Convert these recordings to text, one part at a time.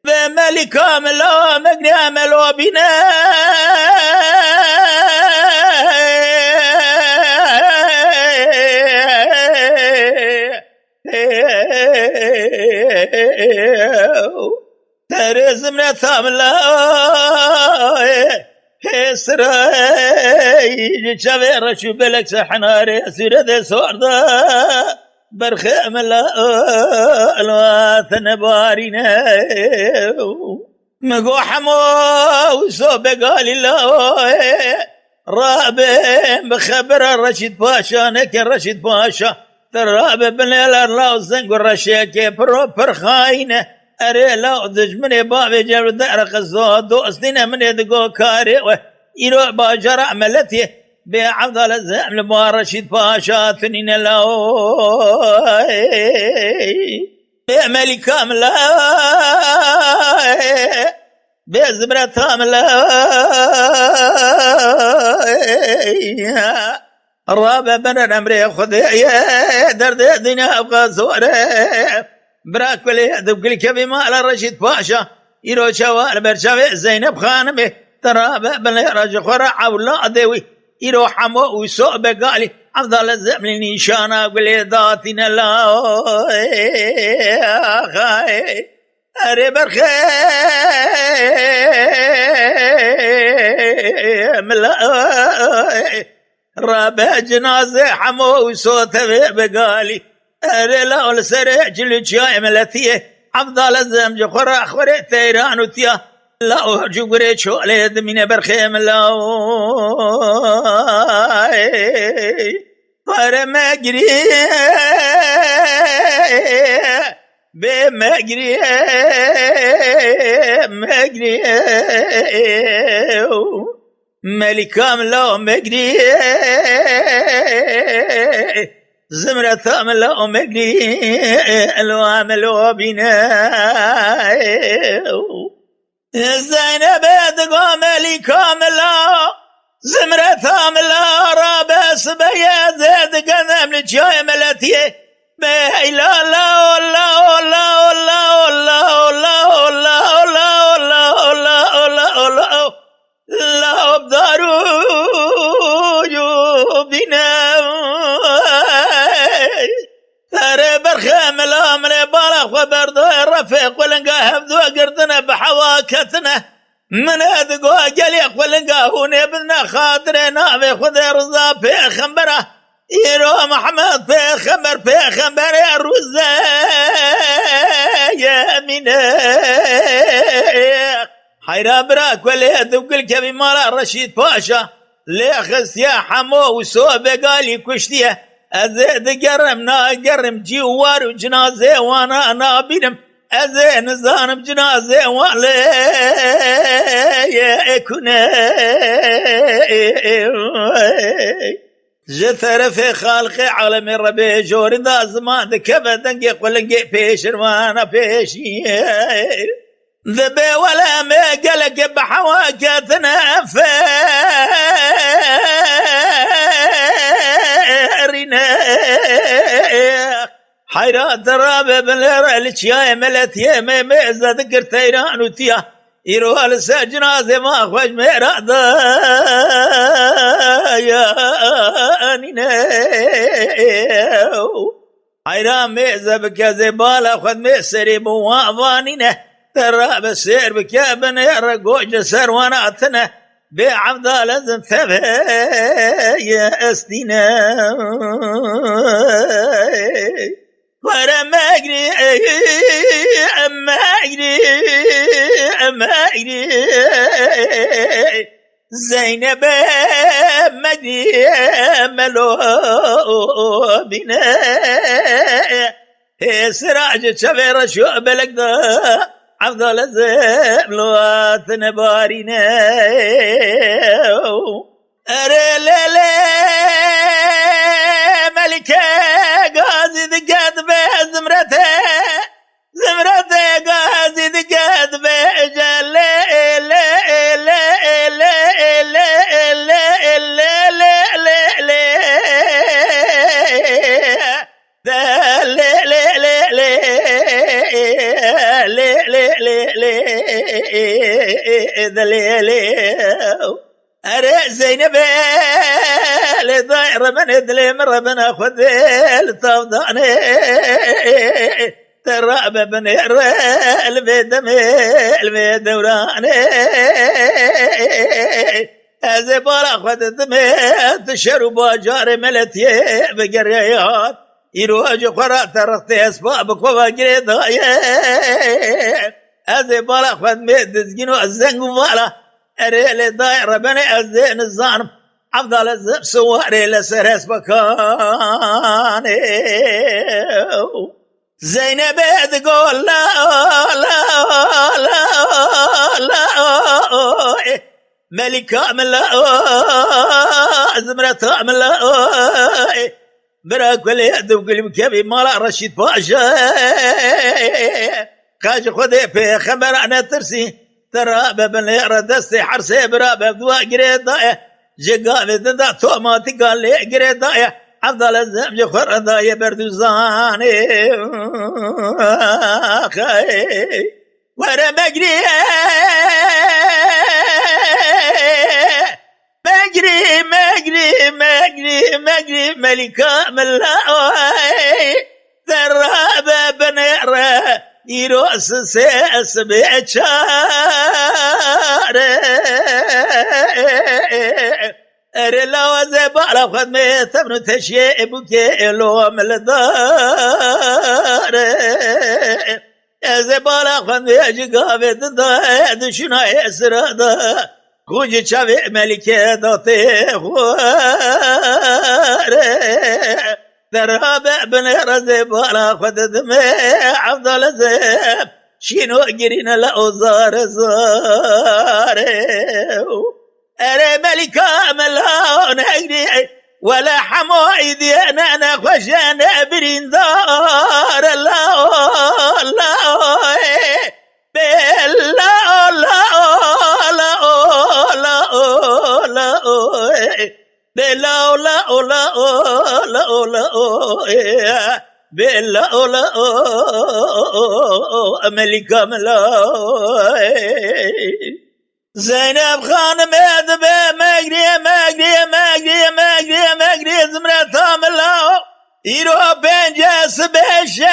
بملك عملوا مجني عملوا بنا ترز من ثاملا سراي جابر شو بلك سحناري سيرة سوردا برخم لا الواثن بارينا مقو حمو وصوب قال الله رابع بخبر الرشيد باشا نكر رشيد باشا ترابع بن الله وزنق الرشيكي بروبر خاينه أري لا دجمني بابي جاب دارق الزود دوستنا من يدقو كاري ويرو باجر عملتي بعبد الزعم المرشد باشا ثنين له بعملي كاملة بزبرة كاملة الرابع بن الأمر خذي درد الدنيا أبغى زوره براك ولي دبقلي كبي مال الرشيد باشا يرو شوال برشاوي زينب خانمي ترى بل رجل خرع ولا ذوي يرو حمو وسوء بقالي أفضل الزمن نشانا قلي ذاتنا لا خاي أري برخي ملا رابع جنازة حمو وسوء بقالي أري لا والسرع جلو شاي ملثيه أفضل الزمن خرع خوري ثيران وتيا لا أرجو قريت شو ليد من برخيم لا فرمجري بمجري مجري ملكام لا مجري زمرة ثام لا مجري الوامل بنا زينب دقا ملك كاملا زمرة ثاملا رابع سبيا زيد قدم لجاي ملتيه بي لا لا لا لا لا لا لا لا لا لا لا لا لا بدارو بنا ترى برخام الامر بالغ وبرد الرفيق ولنقاه بذو قردنا بحواكتنا من ادقوا قليق ولنقاه ونبنا خاطرنا بخذ رضا في خمبره يرو محمد في خمبر يا رزا يا منى حيرا براك ولا ذوق الكبي مال رشيد باشا ليخس يا حمو وسوب قالي كشتيه أزيد قرم جوار وجنازة وانا بينم أزين زانب جنازة وانا يكون جثر في خالقي عالم الربي جور ذا زمان كفا دنقيق ولنقيق بيشر وانا بيشي ذبي ولا ما قلق بحواكتنا حيرات رابع بالرأي لشياء ملت يمي ميزة ذكر تيران وتيا يروها لسجنازة ما خوش ميرادا يا أنينا حيران ميزة بكازي بالا خد ميسري بوافانينا ترى بسير بكابن يرقو جسر وناتنا بعبد لازم ثبه يا أسدنا ورا أجري أما أجري زينب مجري ملو بنا سراج شبير شو بلقدا عبد الزم لوات نبارينا أري ليلة ملكة قاضي دقات بزمرته قاضي دقات بجل دليلي أري زينب لضير من ادلم ربنا خذيل تفضاني تراب بنير البيد دوراني أزبال أخذت ميت شرب جاري ملتي بقريات يروج قرأت رختي أسباب قوة ضايع أزبال أخذت ميت تسجنوا الزنق فالا أريلي ضايع بني الزين الظالم أفضل الزب سواري لسرس بكاني زينب تقول لا لا لا لا ملكة من لا زمرة من لا براك واليد وقلب كبي مالا رشيد باشا كاج خذي في خبر أنا ترسي ترى ببني ردستي حرسي برا ببدوا قريد ضايع جقابي ددا توماتي قال لي قريد ضايع أفضل الزمج خردا يبردوزاني ورا مجري مجري مجري مجري مجري ملكة ملاوي ثراب بنيرة يروس سيس بيشار أرلا وزبالة خدمة تبنو تشيء بكي لوم الدار زبالة خدمة جقابة داد شنا يسر دا خوجي شافي ملكة داتي خوار دراب بنير زبالة خدمة عفضل زب شينو قرين لأوزار زار أري ملكة ملاون أجري ولا حمو إيدي أنا خشان برين دار الله الله بالله الله الله بالله لا لا لا لا بالله لا ملكة ملاون زينب خانم ادبه مجري مجري مجري مجري مجري زمرة ملاو يرو بنجس بشي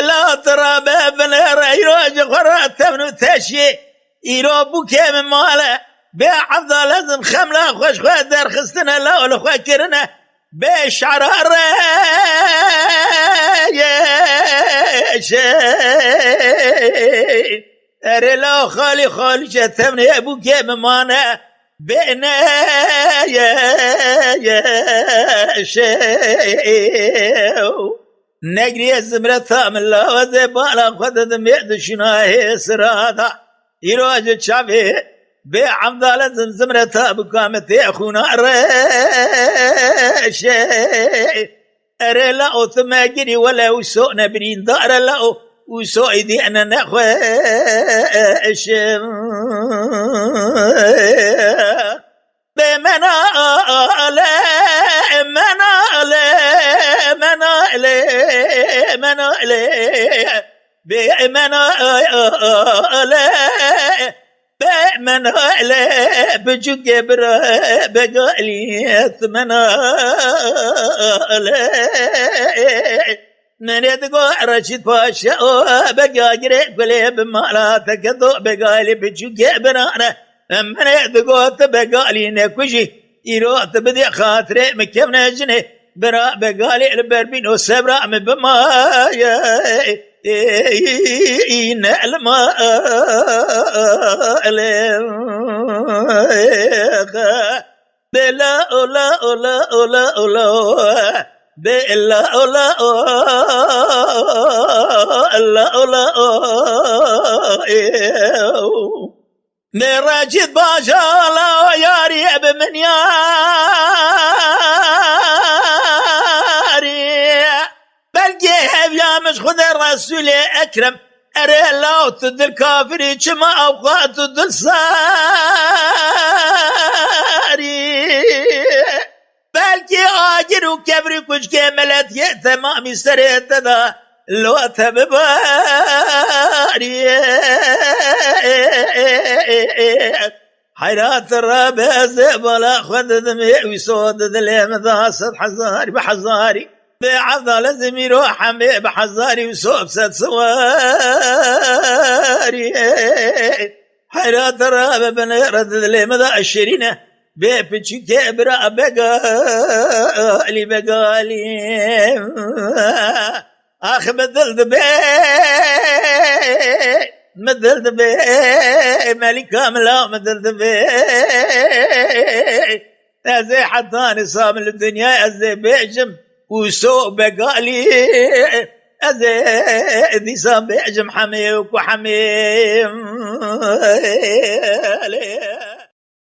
لا ترى بابن ريروج قرات من تشي يرو بوكي من ماله بعض لازم خمله خوش خو در خستنا لا ولا خو كرنا بشعر أري لا خالي خالي شتمني أبو كيم مانا بينا يا نجري الزمرة من الله وزبالا خدد ميد شناه سرادا يروج شافي بعمد لازم زمرة بكامتي أخونا رشي أري لا أثماجري ولا وسوء نبرين دار لا وسوء دي أنا نخوش بمنال منال منال منال بمنال بمنال بجبر بقالي منال من يدقو رشيد باشا بقاقري قلي بمالا تكدو بقالي بجبر من يدقو بقالي نكوشي يرو تبدي خاطري مكمنا جني برا بقالي البربين وسبرا من بمايا نعلم بلا أولا أولا أولا أولا بلا أولا أولا أولا مراجد باشا لا يا ريب من ياري بلقيه يا مش خذ الرسول أكرم أري الله تدل كافري كما أوقات تدل ساري الكي آجر وكبري كوش كملت تمامي سريت دا لو تبباري حيرات الرابع زبلا خد دمي ويصود ذليم ذاسد حزاري بحزاري بعضل زمير وحمي بحزاري وصوب ست سواري حيرات الرابع بنيرد ذليم ذا الشرينة بيبتشي كبرا بقالي آخ مثل دبي مثل دبي مالك كاملة مثل دبي أزي حتى نصاب الدنيا أزي بيجم وسوء بقالي أزي نصاب بيجم حمي وحميم